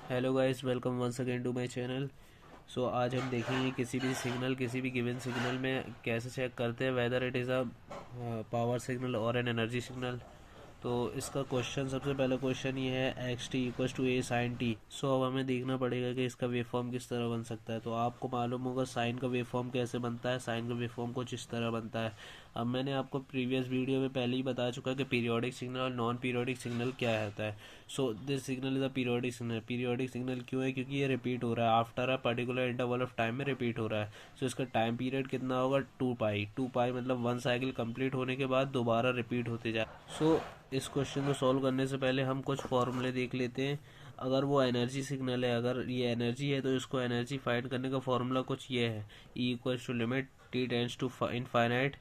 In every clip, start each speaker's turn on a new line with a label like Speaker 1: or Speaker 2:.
Speaker 1: Hello guys, welcome once again to my channel. So आज हम देखेंगे किसी भी गिवन सिग्नल में कैसे चेक करते हैं whether it is a power signal और एन एनर्जी सिग्नल। तो इसका क्वेश्चन, सबसे पहला क्वेश्चन ये है x t equals to a sine t. So अब हमें देखना पड़ेगा कि इसका वेव फॉर्म किस तरह बन सकता है। तो आपको मालूम होगा साइन का वेव फॉर्म कैसे बनता है। साइन का वेव फॉर्म कुछ इस तरह बनता है। अब मैंने आपको प्रीवियस वीडियो में पहले ही बता चुका कि पीरियोडिक सिग्नल और नॉन पीरियोडिक सिग्नल क्या होता है। So this signal is a periodic signal. Periodic signal क्यों है? क्योंकि ये रिपीट हो रहा है, after a particular interval of time में रिपीट हो रहा है। सो इसका टाइम पीरियड कितना होगा? 2 पाई। 2 पाई मतलब वन साइकिल कंप्लीट होने के बाद दोबारा रिपीट होते जाए। सो इस क्वेश्चन को सॉल्व करने से पहले हम कुछ फॉर्मूले देख लेते हैं। अगर वो एनर्जी सिग्नल है, अगर ये एनर्जी है, तो इसको एनर्जी फाइंड करने का फॉर्मूला कुछ ये है। E equals to limit T tends to infinite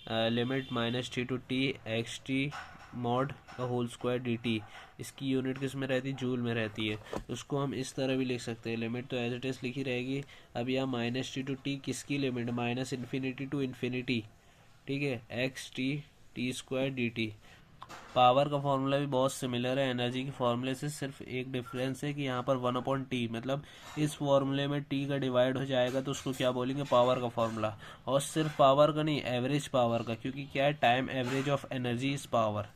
Speaker 1: limit minus T to T X T mod whole square D T. इसकी यूनिट किस में रहती है? जूल में रहती है। उसको हम इस तरह भी लिख सकते हैं, लिमिट तो एज इट इज़ लिखी रहेगी। अब यहाँ माइनस टी टू टी किसकी limit? Minus infinity to infinity, ठीक है, x T T square D T. Power का फॉर्मूला भी बहुत सिमिलर है एनर्जी के फॉर्मूले से, सिर्फ एक डिफरेंस है कि यहाँ पर 1/t, मतलब इस फॉर्मूले में t का डिवाइड हो जाएगा तो उसको क्या बोलेंगे? पावर का फॉर्मूला। और सिर्फ पावर का नहीं, एवरेज पावर का, क्योंकि क्या है, time average of energy is power.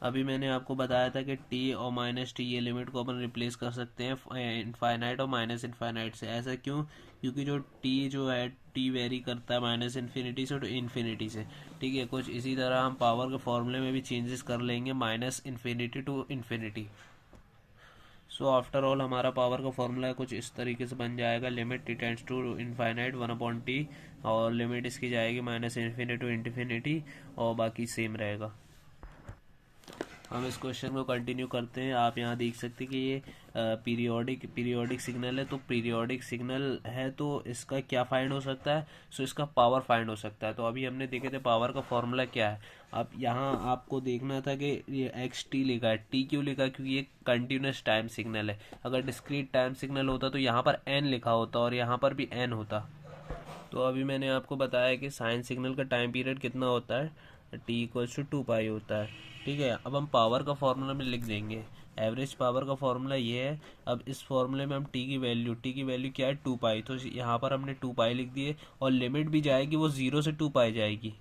Speaker 1: अभी मैंने आपको बताया था कि टी और माइनस टी ये लिमिट को अपन रिप्लेस कर सकते हैं इनफाइनाइट और माइनस इनफाइनाइट से। ऐसा क्यों? क्योंकि जो टी जो है, टी वेरी करता है माइनस इन्फिनिटी से टू इन्फिनिटी से। ठीक है, कुछ इसी तरह हम पावर के फॉर्मूले में भी चेंजेस कर लेंगे, minus infinity to infinity. So after all हमारा पावर का फॉर्मूला कुछ इस तरीके से बन जाएगा, limit T tends to infinite 1/t, और लिमिट इसकी जाएगी माइनस इन्फिनिटी टू इन्फिनिटी, और बाकी सेम रहेगा। हम इस क्वेश्चन को कंटिन्यू करते हैं। आप यहाँ देख सकते हैं कि ये पीरियोडिक सिग्नल है। तो पीरियोडिक सिग्नल है तो इसका क्या फाइंड हो सकता है? सो इसका पावर फाइंड हो सकता है। तो अभी हमने देखे थे पावर का फॉर्मूला क्या है। अब यहाँ आपको देखना था कि ये एक्स टी लिखा है। टी क्यों लिखा? क्योंकि ये कंटिन्यूस टाइम सिग्नल है। अगर डिस्क्रीट टाइम सिग्नल होता तो यहाँ पर एन लिखा होता और यहाँ पर भी एन होता। तो अभी मैंने आपको बताया कि साइन सिग्नल का टाइम पीरियड कितना होता है, टी इक्वल्स टू 2 पाई होता है। ठीक है, अब हम पावर का फॉर्मूला में लिख देंगे। एवरेज पावर का फॉर्मूला ये है। अब इस फॉर्मूले में हम टी की वैल्यू क्या है? 2 पाई। तो यहाँ पर हमने 2 पाई लिख दिए, और लिमिट भी जाएगी वो 0 से 2 पाई जाएगी।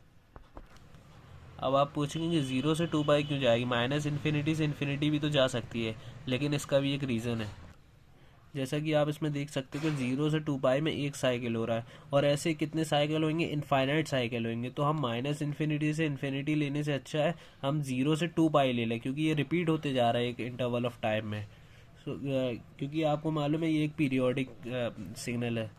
Speaker 1: अब आप पूछेंगे कि 0 से 2 पाई क्यों जाएगी? माइनस इन्फिनिटी से इन्फिनिटी भी तो जा सकती है, लेकिन इसका भी एक रीज़न है। जैसा कि आप इसमें देख सकते हो कि 0 से 2 पाई में एक साइकिल हो रहा है, और ऐसे कितने साइकिल होंगे? इनफाइनाइट साइकिल होंगे। तो हम माइनस इन्फिनिटी से इन्फिनिटी लेने से अच्छा है हम 0 से 2 पाई ले लें, क्योंकि ये रिपीट होते जा रहा है एक इंटरवल ऑफ टाइम में। क्योंकि आपको मालूम है ये एक पीरियोडिक सिग्नल है।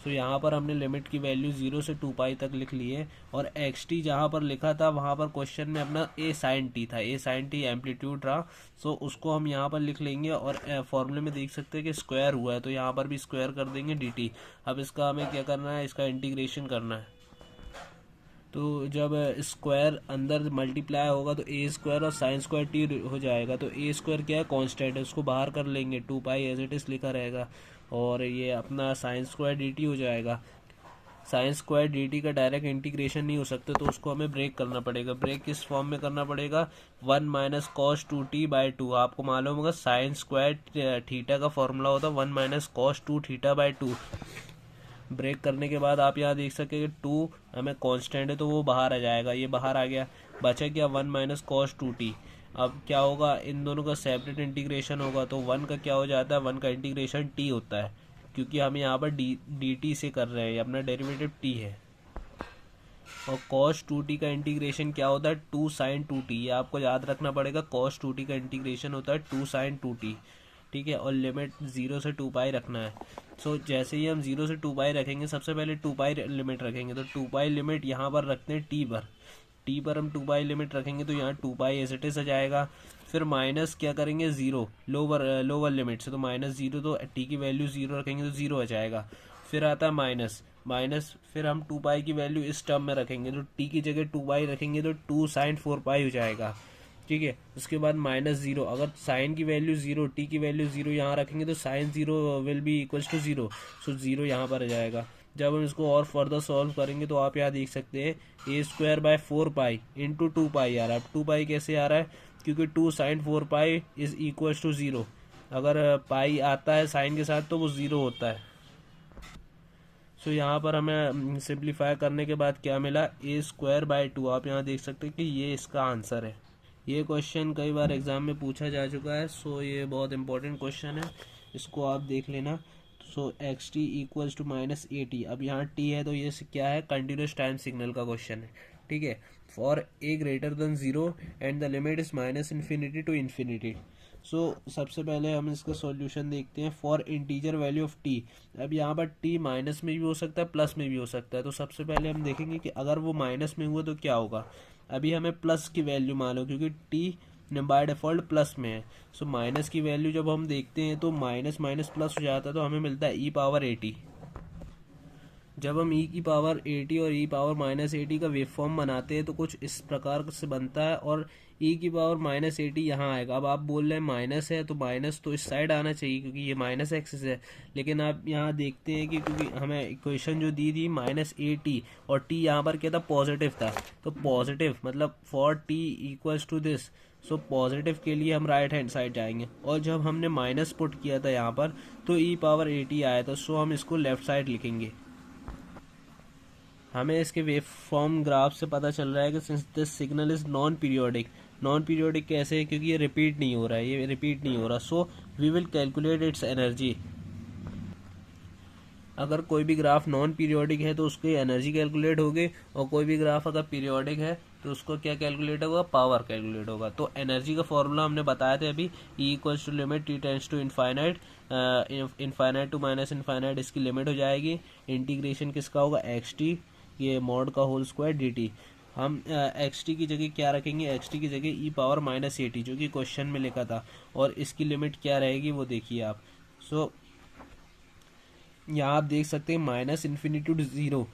Speaker 1: सो यहाँ पर हमने लिमिट की वैल्यू 0 से 2 पाई तक लिख ली है, और एक्स टी जहाँ पर लिखा था वहाँ पर क्वेश्चन में अपना ए साइन टी था, ए साइन टी एम्पलीट्यूड रहा। सो उसको हम यहाँ पर लिख लेंगे, और फॉर्मूले में देख सकते हैं कि स्क्वायर हुआ है तो यहाँ पर भी स्क्वायर कर देंगे डी टी। अब इसका हमें क्या करना है? इसका इंटीग्रेशन करना है। तो जब स्क्वायर अंदर मल्टीप्लाई होगा तो ए स्क्वायर और साइन स्क्वायर टी हो जाएगा। तो ए स्क्वायर क्या है? कांस्टेंट है, उसको बाहर कर लेंगे, 2 पाई एज इट इज लिखा रहेगा, और ये अपना साइन स्क्वायर डी टी हो जाएगा। साइन स्क्वायर डी टी का डायरेक्ट इंटीग्रेशन नहीं हो सकता, तो उसको हमें ब्रेक करना पड़ेगा। ब्रेक किस फॉर्म में करना पड़ेगा? 1 - cos 2t/2। आपको मालूम होगा साइन स्क्वायर थीटा का फॉर्मूला होता है 1 - cos 2 थीटा/2। ब्रेक करने के बाद आप यहाँ देख सके कि 2 हमें कांस्टेंट है तो वो बाहर आ जाएगा, ये बाहर आ गया। बचा क्या? 1 - cos 2t। अब क्या होगा? इन दोनों का सेपरेट इंटीग्रेशन होगा, तो 1 का क्या हो जाता है? 1 का इंटीग्रेशन t होता है, क्योंकि हम यहाँ पर डी टी से कर रहे हैं, अपना डेरिवेटिव t है। और cos 2t का इंटीग्रेशन क्या होता है? 2 sin 2t। ये आपको याद रखना पड़ेगा, cos 2t का इंटीग्रेशन होता है 2 sin 2t। ठीक है, और लिमिट 0 से 2 पाई रखना है। सो जैसे ही हम 0 से 2 पाई रखेंगे, सबसे पहले 2 पाई लिमिट रखेंगे, तो 2 पाई लिमिट यहाँ पर रखते हैं टी पर। टी पर हम 2 पाई लिमिट रखेंगे तो यहाँ 2 पाई एज इट इज आ जाएगा। फिर माइनस क्या करेंगे? 0 लोअर लिमिट से, तो -0, तो टी की वैल्यू 0 रखेंगे तो 0 आ जाएगा। फिर आता है माइनस माइनस, फिर हम 2 पाई की वैल्यू इस टर्म में रखेंगे, तो टी की जगह 2 पाई रखेंगे तो 2 sin 4 पाई हो जाएगा। ठीक है, उसके बाद -0, अगर साइन की वैल्यू 0, टी की वैल्यू 0 यहाँ रखेंगे तो sine 0 will be equals to 0। So 0 यहाँ पर आ जाएगा। जब हम इसको और फर्दर सॉल्व करेंगे तो आप यहाँ देख सकते हैं a²/4 पाई इंटू 2 पाई आ रहा है। अब 2 पाई कैसे आ रहा है? क्योंकि 2 sin 4 pi is equals to 0। अगर पाई आता है साइन के साथ तो वो ज़ीरो होता है। सो यहाँ पर हमें सिंप्लीफाई करने के बाद क्या मिला, a² / 2। आप यहाँ देख सकते हैं कि ये इसका आंसर है। ये क्वेश्चन कई बार एग्जाम में पूछा जा चुका है, सो ये बहुत इंपॉर्टेंट क्वेश्चन है, इसको आप देख लेना। सो xt इक्वल्स टू -at। अब यहाँ t है तो ये क्या है, कंटिन्यूस टाइम सिग्नल का क्वेश्चन है, ठीक है। For a greater than 0 and the limit is -∞ to ∞। सो सबसे पहले हम इसका सॉल्यूशन देखते हैं। For integer value of T, अब यहाँ पर टी माइनस में भी हो सकता है प्लस में भी हो सकता है। तो सबसे पहले हम देखेंगे कि अगर वो माइनस में हुआ तो क्या होगा। अभी हमें प्लस की वैल्यू मानो क्योंकि टी बाय डिफ़ॉल्ट प्लस में है। सो माइनस की वैल्यू जब हम देखते हैं तो माइनस माइनस प्लस हो जाता है, तो हमें मिलता है e⁻80। जब हम e⁻80 और e⁻80 का वेव फॉर्म बनाते हैं तो कुछ इस प्रकार से बनता है, और e⁻80 यहाँ आएगा। अब आप बोल रहे हैं माइनस है तो माइनस तो इस साइड आना चाहिए क्योंकि ये माइनस एक्सिस है, लेकिन आप यहाँ देखते हैं कि क्योंकि हमें इक्वेशन जो दी थी -80 और t यहाँ पर क्या था, पॉजिटिव था, तो पॉजिटिव मतलब for t equals to this, so positive के लिए हम राइट हैंड साइड जाएंगे। और जब हमने माइनस पुट किया था यहाँ पर तो e⁻80 आया था, सो हम इसको लेफ्ट साइड लिखेंगे। हमें इसके वेव फॉर्म ग्राफ से पता चल रहा है कि since this signal is non periodic. Non periodic कैसे है, क्योंकि ये रिपीट नहीं हो रहा है, ये रिपीट नहीं हो रहा। So we will calculate its energy. अगर कोई भी ग्राफ नॉन पीरियोडिक है तो उसकी एनर्जी कैलकुलेट होगी, और कोई भी ग्राफ अगर पीरियोडिक है तो उसको क्या कैलकुलेट होगा, पावर कैलकुलेट होगा। तो एनर्जी का फॉर्मूला हमने बताया था अभी, E equals to limit t tends to infinite, infinite to -∞ इसकी लिमिट हो जाएगी। इंटीग्रेशन किसका होगा, xt, ये मॉड का होल स्क्वायर dt। हम xt की जगह क्या रखेंगे, xt की जगह e⁻80 जो कि क्वेश्चन में लिखा था, और इसकी लिमिट क्या रहेगी वो देखिए आप। सो यहाँ आप देख सकते हैं -∞ टू 0,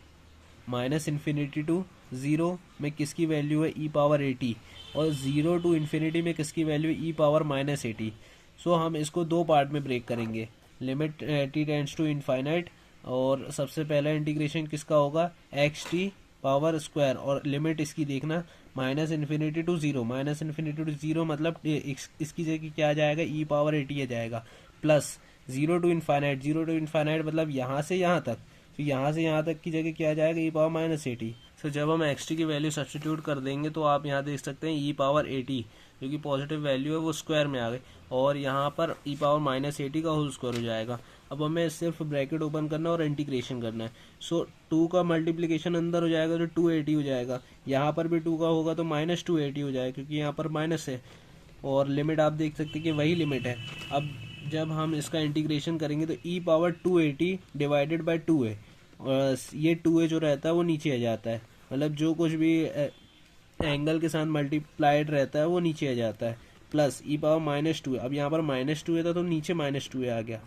Speaker 1: -∞ टू 0 में किसकी वैल्यू है, e⁻80, और 0 टू ∞ में किसकी वैल्यू है, e⁻80। सो हम इसको दो पार्ट में ब्रेक करेंगे। Limit t tends to infinite, और सबसे पहला इंटीग्रेशन किसका होगा, xt पावर स्क्वायर, और लिमिट इसकी देखना -∞ टू 0, -∞ टू 0 मतलब इसकी जगह क्या आ जाएगा, e⁻80 आ जाएगा, plus 0 to infinite, 0 to infinite मतलब यहाँ से यहाँ तक, तो यहाँ से यहाँ तक की जगह क्या आ जाएगा, e⁻80। सो जब हम xt की वैल्यू सब्स्टिट्यूट कर देंगे तो आप यहाँ देख सकते हैं e⁻80 जो कि पॉजिटिव वैल्यू है वो स्क्वायर में आ गई, और यहाँ पर e⁻80 का होल स्क्वायर हो जाएगा। अब हमें सिर्फ ब्रैकेट ओपन करना और इंटीग्रेशन करना है। सो 2 का मल्टीप्लिकेशन अंदर हो जाएगा तो 280 हो जाएगा, यहाँ पर भी 2 का होगा तो -280 हो जाएगा क्योंकि यहाँ पर माइनस है, और लिमिट आप देख सकते हैं कि वही लिमिट है। अब जब हम इसका इंटीग्रेशन करेंगे तो e⁻280 डिवाइडेड बाय 2 है, और ये 2 जो रहता है वो नीचे आ जाता है, मतलब जो कुछ भी एंगल के साथ मल्टीप्लाइड रहता है वो नीचे आ जाता है, प्लस e⁻−2। अब यहाँ पर -2 था तो नीचे -2 आ गया।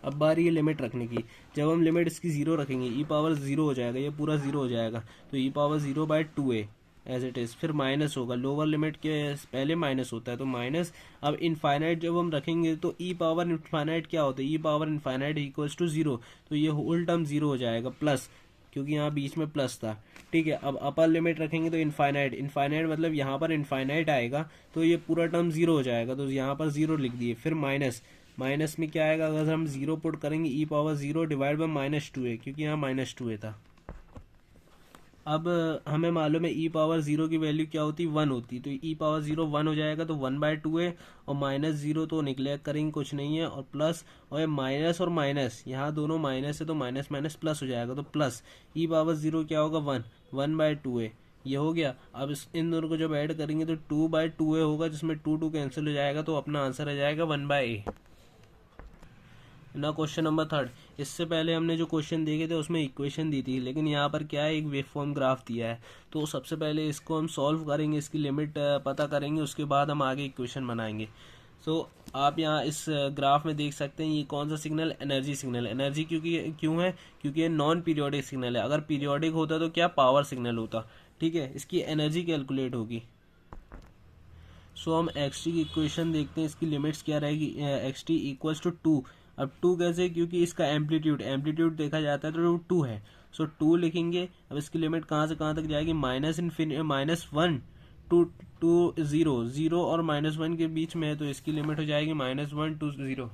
Speaker 1: अब बारी है लिमिट रखने की। जब हम लिमिट इसकी 0 रखेंगे e⁻0 हो जाएगा, ये पूरा 0 हो जाएगा, तो e⁻0/2a एज इट इज़, फिर माइनस होगा, लोअर लिमिट के पहले माइनस होता है तो माइनस। अब इनफाइनाइट जब हम रखेंगे तो e⁻∞ क्या होता है, e⁻∞ इक्वल्स टू 0, तो ये होल टर्म 0 हो जाएगा, प्लस क्योंकि यहाँ बीच में प्लस था, ठीक है। अब अपर लिमिट रखेंगे तो इनफाइनाइट, इनफाइनाइट मतलब यहाँ पर इनफाइनाइट आएगा तो ये पूरा टर्म 0 हो जाएगा, तो यहाँ पर 0 लिख दिए, फिर माइनस, माइनस में क्या आएगा, अगर हम 0 पुट करेंगे e⁻0 डिवाइड बाय -2a, क्योंकि यहाँ -2a था। अब हमें मालूम है e⁻0 की वैल्यू क्या होती, 1 होती, तो e⁻0 1 हो जाएगा तो 1/2 और -0 तो निगलेक्ट करेंगे, कुछ नहीं है, और प्लस, और माइनस और माइनस यहाँ दोनों माइनस है तो माइनस माइनस प्लस हो जाएगा, तो प्लस e⁻0 क्या होगा, 1/2 ये हो गया। अब इन दोनों को जब ऐड करेंगे तो 2/2 होगा, जिसमें 2 कैंसिल हो जाएगा, तो अपना आंसर आ जाएगा 1/a। ना क्वेश्चन नंबर 3, इससे पहले हमने जो क्वेश्चन देखे थे उसमें इक्वेशन दी थी, लेकिन यहाँ पर क्या है, एक वेव फॉर्म ग्राफ दिया है। तो सबसे पहले इसको हम सॉल्व करेंगे, इसकी लिमिट पता करेंगे, उसके बाद हम आगे इक्वेशन बनाएंगे। सो आप यहाँ इस ग्राफ में देख सकते हैं ये कौन सा सिग्नल, एनर्जी सिग्नल। एनर्जी क्यों है, क्योंकि ये नॉन पीरियोडिक सिग्नल है। अगर पीरियोडिक होता तो क्या, पावर सिग्नल होता, ठीक है। इसकी एनर्जी कैलकुलेट होगी। सो हम xt की इक्वेशन देखते हैं, इसकी लिमिट्स क्या रहेगी, xt इक्वल्स टू 2। अब 2 कैसे, क्योंकि इसका एम्पलीट्यूड देखा जाता है तो 2 है, सो 2 लिखेंगे। अब इसकी लिमिट कहाँ से कहाँ तक जाएगी, -1 टू टू ज़ीरो, ज़ीरो और -1 के बीच में है, तो इसकी लिमिट हो जाएगी -1 टू ज़ीरो।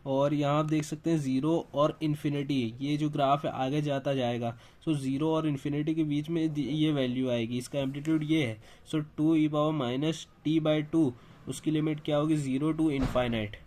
Speaker 1: और यहाँ आप देख सकते हैं ज़ीरो और इन्फिनिटी, ये जो ग्राफ है आगे जाता जाएगा। सो ज़ीरो और इन्फिनिटी के बीच में ये वैल्यू आएगी, इसका एम्पलीट्यूड ये है। सो 2e⁻t/2 उसकी लिमिट क्या होगी, ज़ीरो टू इनफाइनाइट।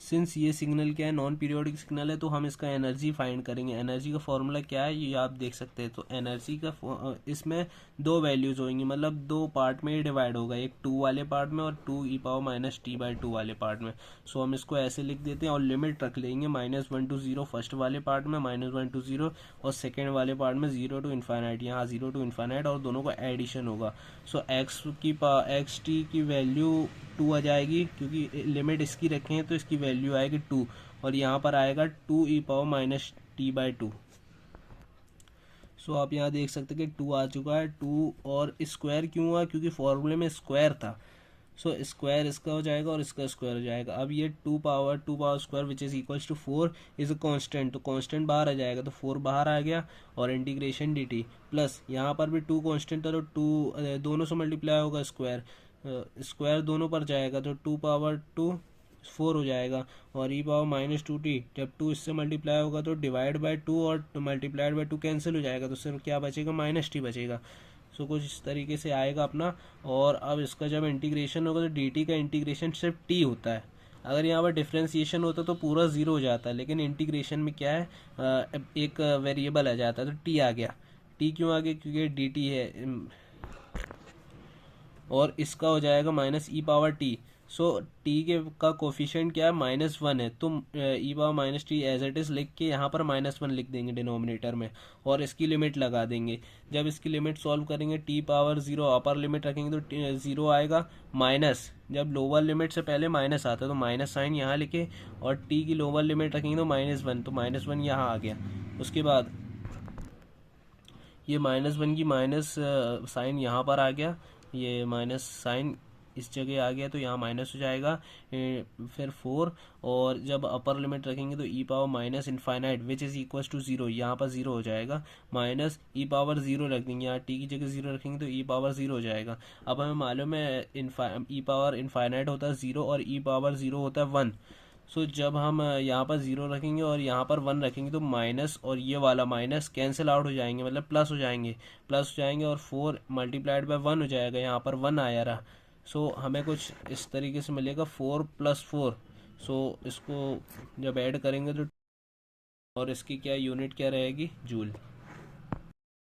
Speaker 1: सिंस ये सिग्नल क्या है, नॉन पीरियोडिक सिग्नल है, तो हम इसका एनर्जी फाइंड करेंगे। एनर्जी का फॉर्मूला क्या है ये आप देख सकते हैं। तो एनर्जी का इसमें दो वैल्यूज होंगी, मतलब दो पार्ट में डिवाइड होगा, एक 2 वाले पार्ट में और 2e⁻t/2 वाले पार्ट में। सो हम इसको ऐसे लिख देते हैं और लिमिट रख लेंगे -1 टू 0 फर्स्ट वाले पार्ट में, -1 टू 0 और सेकेंड वाले पार्ट में 0 टू इन्फाइनाइट, यहाँ 0 टू इन्फाइनाइट, और दोनों का एडिशन होगा। सो एक्स टी की वैल्यू 2 आ जाएगी, क्योंकि लिमिट इसकी रखे हैं तो इसकी वैल्यू आएगी 2, और यहाँ पर आएगा 2e⁻t/2। सो आप यहाँ देख सकते हैं कि 2 आ चुका है। 2 और स्क्वायर क्यों हुआ, क्योंकि फॉर्मूले में स्क्वायर था। सो स्क्वायर इसका हो जाएगा और इसका स्क्वायर हो जाएगा। अब ये 2 power square which is equals to 4 is a constant, तो कांस्टेंट बाहर आ जाएगा, तो 4 बाहर आ गया, और इंटीग्रेशन dt प्लस यहाँ पर भी 2 कांस्टेंट है, तो 2 दोनों से मल्टीप्लाई होगा, स्क्वायर दोनों पर जाएगा, तो 2 4 हो जाएगा, और e⁻−2t जब 2 इससे मल्टीप्लाई होगा तो डिवाइड बाय 2 और मल्टीप्लाइड बाय 2 कैंसिल हो जाएगा, तो सिर्फ क्या बचेगा, -t बचेगा। सो कुछ इस तरीके से आएगा अपना। और अब इसका जब इंटीग्रेशन होगा तो dt का इंटीग्रेशन सिर्फ t होता है। अगर यहाँ पर डिफ्रेंसिएशन होता तो पूरा ज़ीरो हो जाता है, लेकिन इंटीग्रेशन में क्या है, एक वेरिएबल आ जाता है, तो t आ गया। t क्यों आ गया, क्योंकि dt है, और इसका हो जाएगा -e⁻t। सो t के का कोफिशिएंट क्या है, -1 है, तो e⁻−t एज इट इज़ लिख के यहाँ पर -1 लिख देंगे डिनोमिनेटर में, और इसकी लिमिट लगा देंगे। जब इसकी लिमिट सॉल्व करेंगे t⁻0 अपर लिमिट रखेंगे तो 0 आएगा, माइनस जब लोअर लिमिट से पहले माइनस आता है तो माइनस साइन यहाँ लिखे, और t की लोअर लिमिट रखेंगे तो -1, तो -1 यहाँ आ गया। उसके बाद ये -1 की माइनस साइन यहाँ पर आ गया, ये माइनस साइन इस जगह आ गया, तो यहाँ माइनस हो जाएगा, फिर 4, और जब अपर लिमिट रखेंगे तो e⁻−इनफाइनाइट विच इज़ इक्वल्स टू 0, यहाँ पर 0 हो जाएगा, माइनस e⁻0 रख देंगे, यहाँ t की जगह 0 रखेंगे तो e⁻0 हो जाएगा। अब हमें मालूम है e⁻इनफाइनाइट होता है 0 और e⁻0 होता है 1। सो जब हम यहाँ पर 0 रखेंगे और यहाँ पर 1 रखेंगे तो माइनस और ये वाला माइनस कैंसिल आउट हो जाएंगे, मतलब प्लस हो जाएंगे, और 4 मल्टीप्लाइड बाय 1 हो जाएगा, यहाँ पर 1 आया रहा। सो हमें कुछ इस तरीके से मिलेगा 4 + 4। सो इसको जब ऐड करेंगे तो, और इसकी क्या यूनिट क्या रहेगी, जूल।